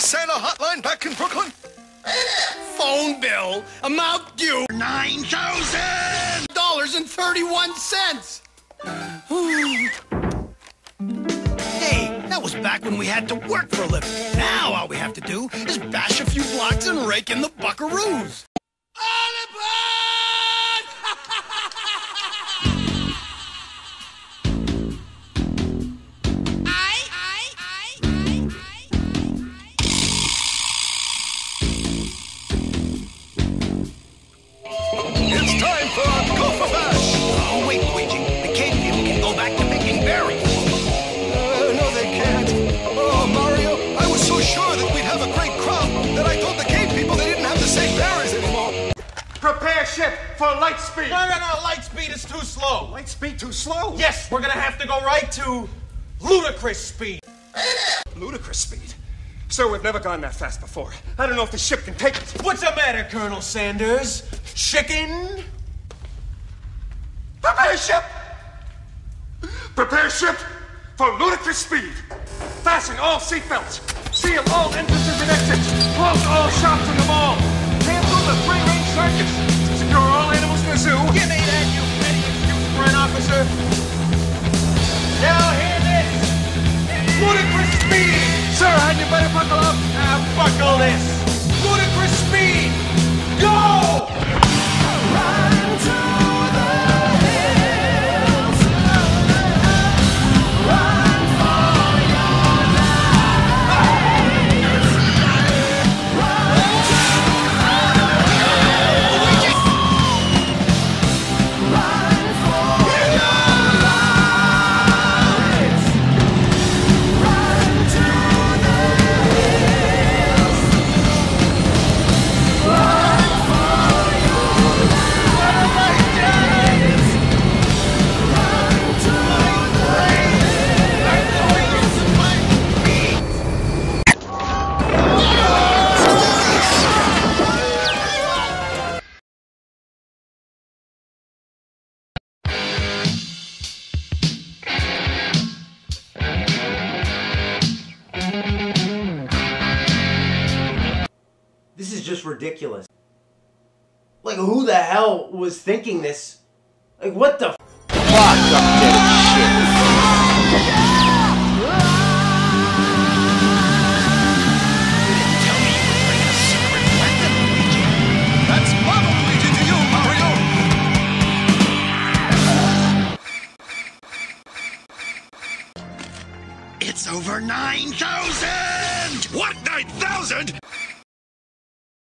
Santa hotline back in Brooklyn? Phone bill, amount due $9,000.31. Hey, that was back when we had to work for a living. Now all we have to do is bash a few blocks and rake in the buckaroos. It's time for our gopher bash! Oh, wait, Luigi. The cave people can go back to picking berries. No, they can't. Oh, Mario, I was so sure that we'd have a great crop that I told the cave people they didn't have to say berries anymore. Prepare ship for light speed. No, light speed is too slow. Light speed too slow? Yes, we're gonna have to go right to ludicrous speed. Ludicrous speed? Sir, we've never gone that fast before. I don't know if the ship can take it. What's the matter, Colonel Sanders? Chicken? Prepare ship! Prepare ship for ludicrous speed. Fasten all seatbelts. Seal all entrances and exits. Close all shops in the mall. Cancel the free-range circus. Secure all animals in the zoo. Give me that, you petty excuse for an officer. Now hear this. Ludicrous speed. Sir, hadn't you better buckle up? Now buckle this. Ludicrous speed. Go! Run to the hills. Run for your lives. Run to the hills. Run for your lives. Run to the hills. Run for your lives. Run to the This is just ridiculous. Like, who the hell was thinking this? Like, what the That's Mama Luigi to you, Mario! It's over 9,000! What, 9,000?